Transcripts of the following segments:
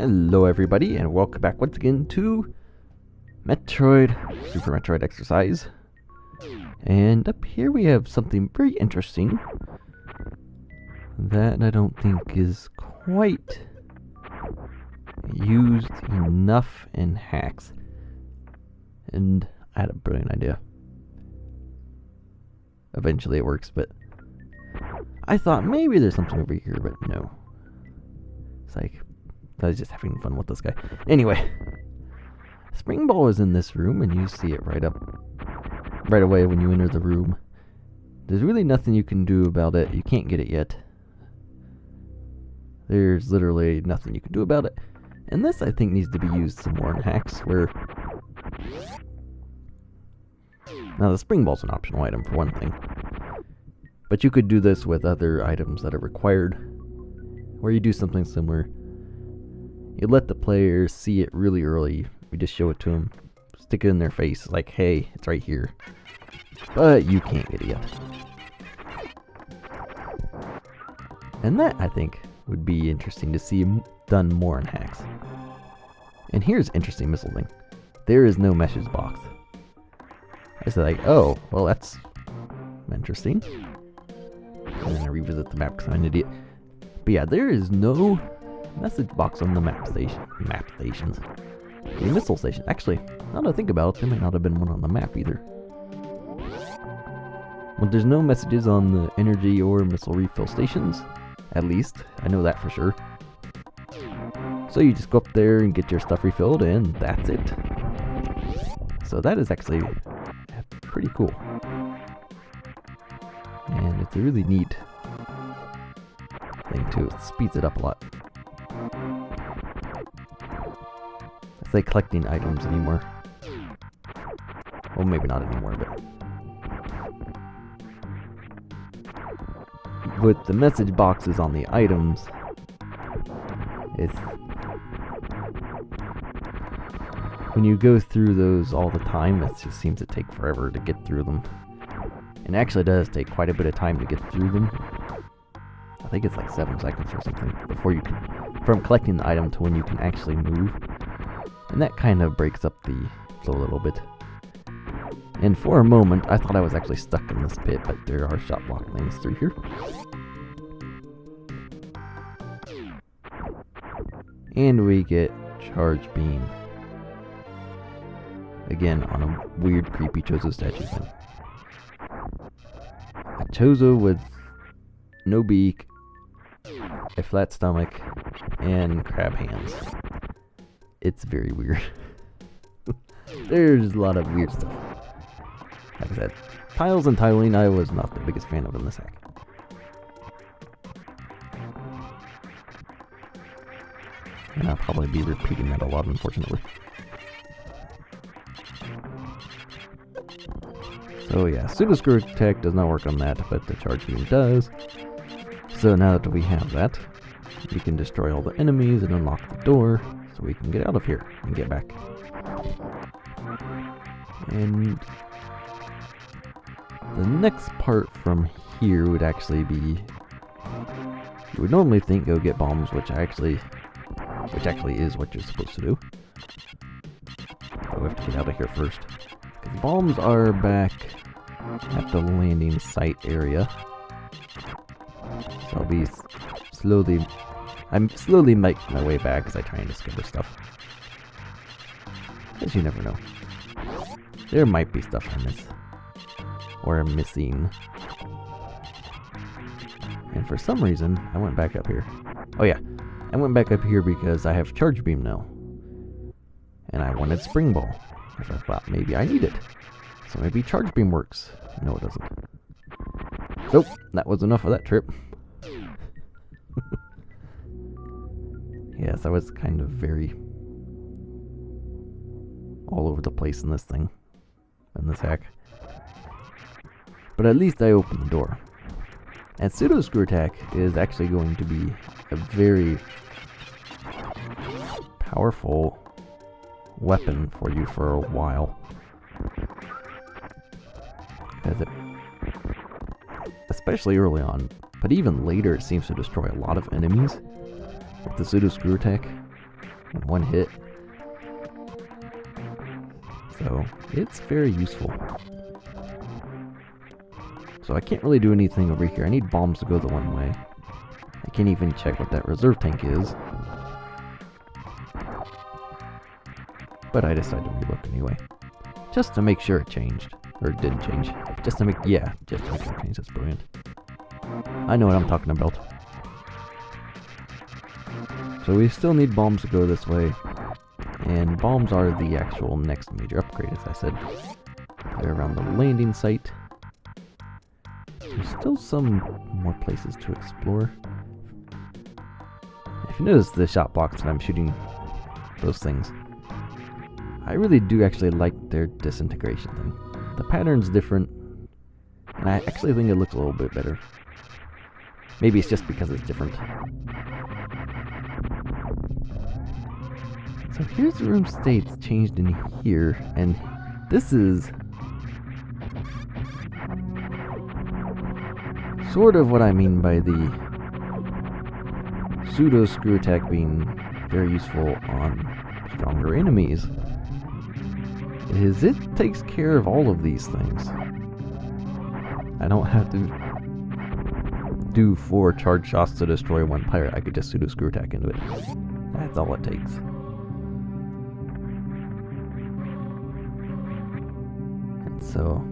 Hello everybody, and welcome back once again to Super Metroid Exercise. And up here we have something very interesting that I don't think is quite used enough in hacks. And I had a brilliant idea. Eventually it works, but I thought maybe there's something over here, but no. It's like, I was just having fun with this guy. Anyway, Spring Ball is in this room, and you see it right away when you enter the room. There's really nothing you can do about it. You can't get it yet. There's literally nothing you can do about it. And this, I think, needs to be used some more in hacks, where... Now, the Spring Ball's an optional item, for one thing. But you could do this with other items that are required, where you do something similar. You let the player see it really early. You just show it to them, stick it in their face, like, hey, it's right here. But you can't get it yet. And that, I think, would be interesting to see done more in hacks. And here's interesting missile thing. There is no message box. I said, like, oh, well, that's interesting. And then I revisit the map because I'm an idiot. But yeah, there is no message box on the map stations. The missile station. Actually, now that I think about it, there might not have been one on the map either. Well, there's no messages on the energy or missile refill stations. At least, I know that for sure. So you just go up there and get your stuff refilled, and that's it. So that is actually pretty cool. And it's a really neat thing too. It speeds it up a lot. It's like collecting items anymore. Well, maybe not anymore, but with the message boxes on the items, it's when you go through those all the time, it just seems to take forever to get through them. And actually it does take quite a bit of time to get through them. I think it's like 7 seconds or something before you can, from collecting the item to when you can actually move. And that kind of breaks up the flow a little bit. And for a moment, I thought I was actually stuck in this pit, but there are shot block things through here. And we get Charge Beam. Again, on a weird, creepy Chozo statue thing. A Chozo with no beak, a flat stomach, and crab hands. It's very weird. There's a lot of weird stuff. Like I said, tiles and tiling I was not the biggest fan of in this hack. And I'll probably be repeating that a lot, unfortunately. So yeah, Pseudo Screw Attack does not work on that, but the Charge Beam does. So now that we have that, we can destroy all the enemies and unlock the door, so we can get out of here and get back. And the next part from here would actually be, you would normally think go get bombs, which actually is what you're supposed to do. But we have to get out of here first. The bombs are back at the landing site area. So I'll be I'm slowly making my way back as I try and discover stuff. Because you never know. There might be stuff I miss. Or I'm missing. And for some reason, I went back up here. Oh yeah, I went back up here because I have Charge Beam now. And I wanted Spring Ball. Because I thought maybe I need it. So maybe Charge Beam works. No, it doesn't. Nope, that was enough of that trip. Yes, I was kind of very all over the place in this thing. In this hack. But at least I opened the door. And Pseudo Screw Attack is actually going to be a very powerful weapon for you for a while. Especially early on, but even later it seems to destroy a lot of enemies with the Pseudo Screw Attack. in one hit. So it's very useful. So I can't really do anything over here. I need bombs to go the one way. I can't even check what that reserve tank is. But I decided to relook anyway. Just to make sure it changed. Or it didn't change. Just to make, yeah, just to make sure it changed. That's brilliant. I know what I'm talking about. So we still need bombs to go this way. And bombs are the actual next major upgrade, as I said. They're around the landing site. There's still some more places to explore. If you notice the shot blocks when I'm shooting those things, I really do actually like their disintegration thing. The pattern's different, and I actually think it looks a little bit better. Maybe it's just because it's different. So here's the room states changed in here, and this is sort of what I mean by the pseudo screw attack being very useful on stronger enemies. Is it takes care of all of these things. I don't have to do 4 charge shots to destroy one pirate. I could just pseudo screw attack into it. That's all it takes. And so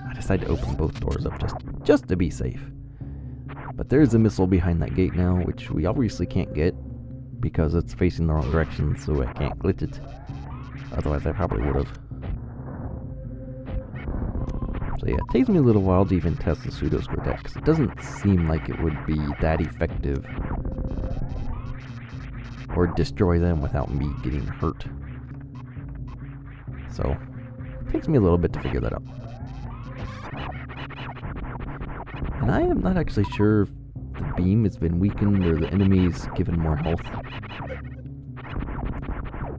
I decided to open both doors up just to be safe. But there's a missile behind that gate now, which we obviously can't get because it's facing the wrong direction, so I can't glitch it. Otherwise I probably would have. So yeah, it takes me a little while to even test the pseudo screw attack, because it doesn't seem like it would be that effective or destroy them without me getting hurt. So it takes me a little bit to figure that out. And I am not actually sure if the beam has been weakened or the enemy's given more health.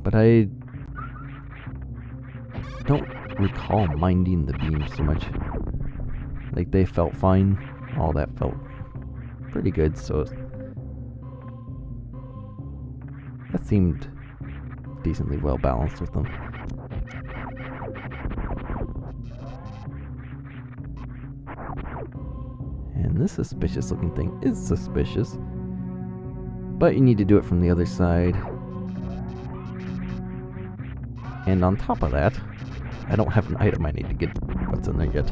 But I don't recall minding the beam so much. Like, they felt fine. All that felt pretty good, so that seemed decently well balanced with them. And this suspicious looking thing is suspicious, but you need to do it from the other side. And on top of that, I don't have an item I need to get what's in there yet.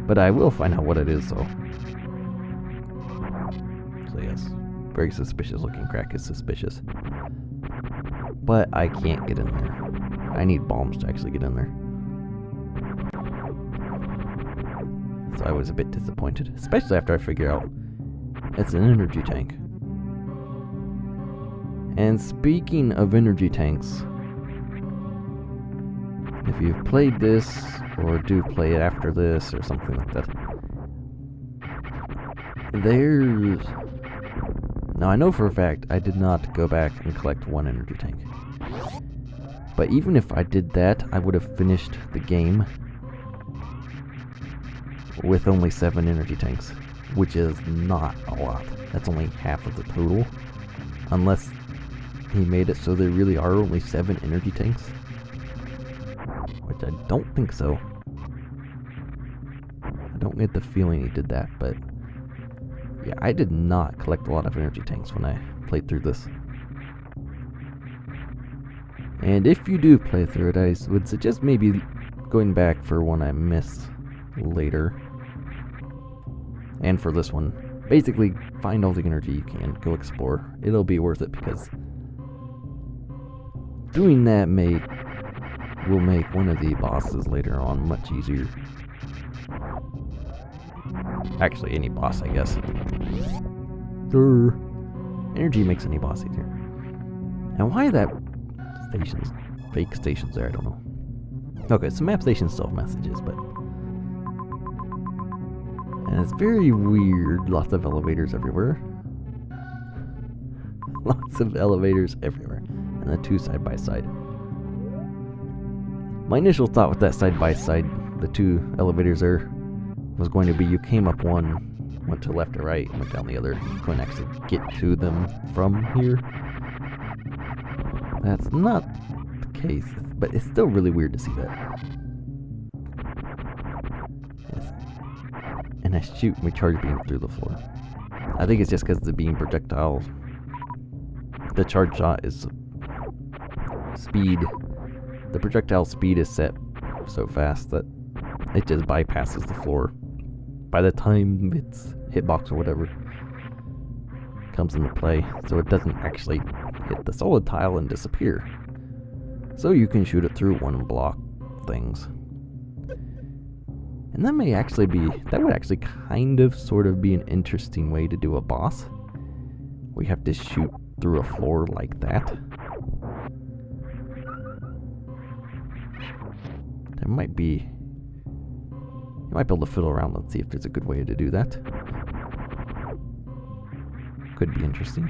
But I will find out what it is, so yes, very suspicious looking crack is suspicious. But I can't get in there. I need bombs to actually get in there. So I was a bit disappointed, especially after I figure out it's an energy tank. And speaking of energy tanks, if you've played this, or do play it after this, or something like that, there's... Now I know for a fact I did not go back and collect one energy tank. But even if I did that, I would have finished the game with only 7 energy tanks, which is not a lot. That's only half of the total. Unless he made it so there really are only 7 energy tanks. Which I don't think so. I don't get the feeling he did that, but yeah, I did not collect a lot of energy tanks when I played through this. And if you do play through it, I would suggest maybe going back for one I missed later. And for this one, basically find all the energy you can, go explore. It'll be worth it because doing that will make one of the bosses later on much easier. Actually, any boss, I guess. Energy makes any boss easier. And why that fake stations there, I don't know. Okay, so map stations still have messages, but... And it's very weird, lots of elevators everywhere. Lots of elevators everywhere. And the 2 side by side. My initial thought with that side by side, the 2 elevators there, was going to be you came up one, went to left or right, went down the other. You couldn't actually get to them from here. That's not the case, but it's still really weird to see that. Yes. And I shoot my charge beam through the floor. I think it's just because the beam projectile, the charge shot is speed. The projectile speed is set so fast that it just bypasses the floor. By the time its hitbox or whatever comes into play, so it doesn't actually hit the solid tile and disappear. So you can shoot it through one block things. And that may actually be, that would actually kind of sort of be an interesting way to do a boss. We have to shoot through a floor like that. There might be, you might be able to fiddle around. Let's see if there's a good way to do that. Could be interesting.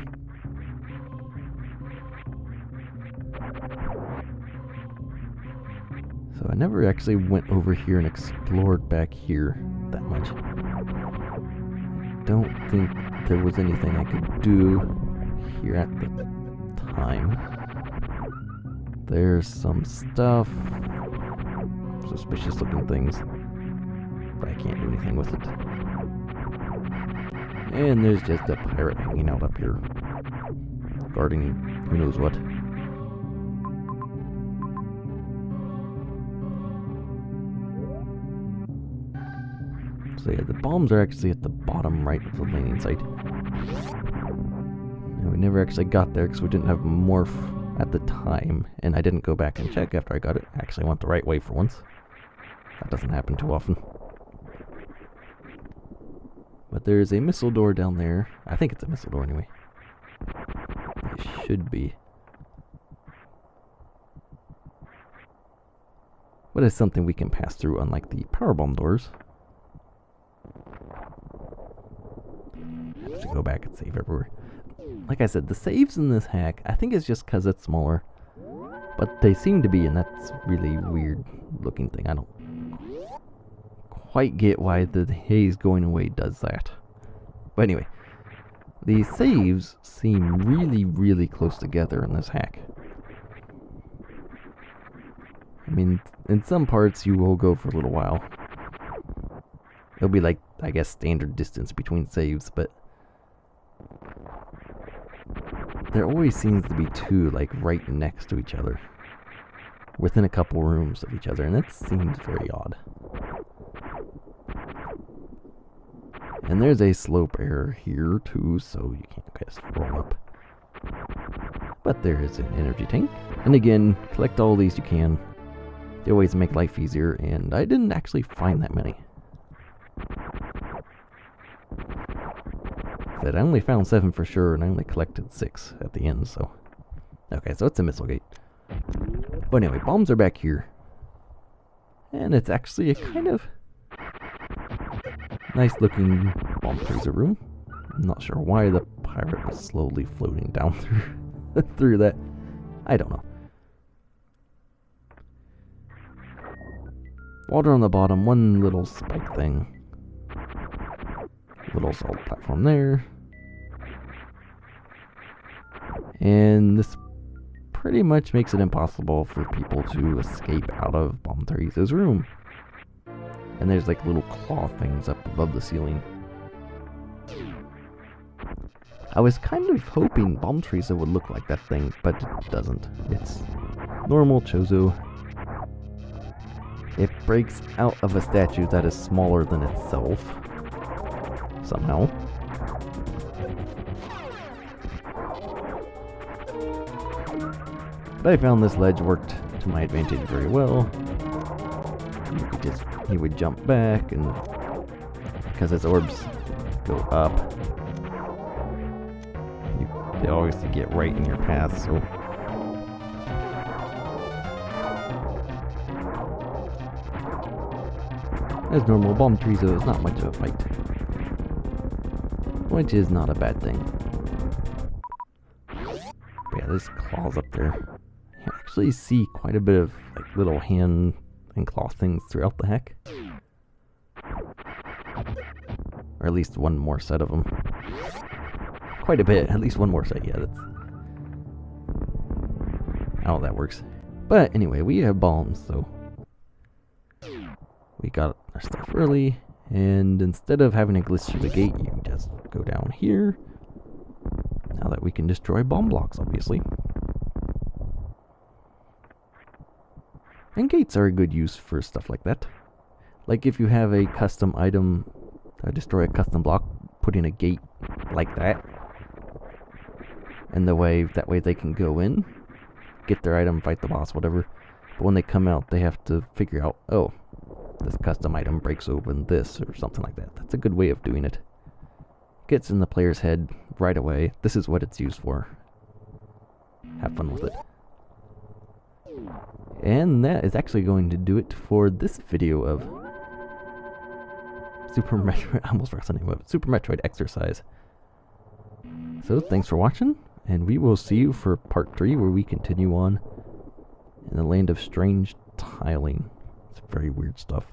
So I never actually went over here and explored back here that much. I don't think there was anything I could do here at the time. There's some stuff, suspicious looking things, but I can't do anything with it. And there's just a pirate hanging out up here, guarding who knows what. So yeah, the bombs are actually at the bottom right of the landing site. And we never actually got there because we didn't have morph at the time, and I didn't go back and check after I got it. I actually went the right way for once. That doesn't happen too often. But there's a missile door down there. I think it's a missile door anyway. It should be. But it's something we can pass through, unlike the power bomb doors. I have to go back and save everywhere. Like I said, the saves in this hack, I think it's just because it's smaller. But they seem to be, and that's really weird looking thing. I don't quite get why the haze going away does that. But anyway, the saves seem really, really close together in this hack. I mean, in some parts you will go for a little while. It'll be like, I guess, standard distance between saves, but there always seems to be two, like, right next to each other, within a couple rooms of each other, and that seems very odd. And there's a slope error here too, so you can't just roll up. But there is an energy tank, and again, collect all these you can. They always make life easier, and I didn't actually find that many. I only found 7 for sure, and I only collected 6 at the end, so. Okay, so it's a missile gate. But anyway, bombs are back here. And it's actually a kind of nice looking bomb freezer room. I'm not sure why the pirate was slowly floating down through that. I don't know. Water on the bottom, one little spike thing. Little salt platform there. And this pretty much makes it impossible for people to escape out of Bomb Theresa's room. And there's like little claw things up above the ceiling. I was kind of hoping Bomb Theresa would look like that thing, but it doesn't. It's normal Chozo. It breaks out of a statue that is smaller than itself. Somehow. But I found this ledge worked to my advantage very well. He would jump back, and because his orbs go up, they always get right in your path, so. As normal, Bomb Theresa is not much of a fight. Which is not a bad thing. But yeah, there's claws up there. You actually see quite a bit of like little hand and claw things throughout the hack. Or at least one more set of them. Quite a bit, at least one more set, yeah. how that works. But anyway, we have bombs, so we got our stuff early. And instead of having to glitch through the gate, you can just go down here. Now that we can destroy bomb blocks, obviously. And gates are a good use for stuff like that. Like if you have a custom item, destroy a custom block, putting a gate like that. And that way they can go in, get their item, fight the boss, whatever. But when they come out, they have to figure out, oh, this custom item breaks open this or something like that. That's a good way of doing it. Gets in the player's head right away. This is what it's used for. Have fun with it. And that is actually going to do it for this video of Super Metroid. I almost forgot the name of it. Super Metroid Exercise. So thanks for watching, and we will see you for part 3, where we continue on in the land of strange tiling. It's very weird stuff.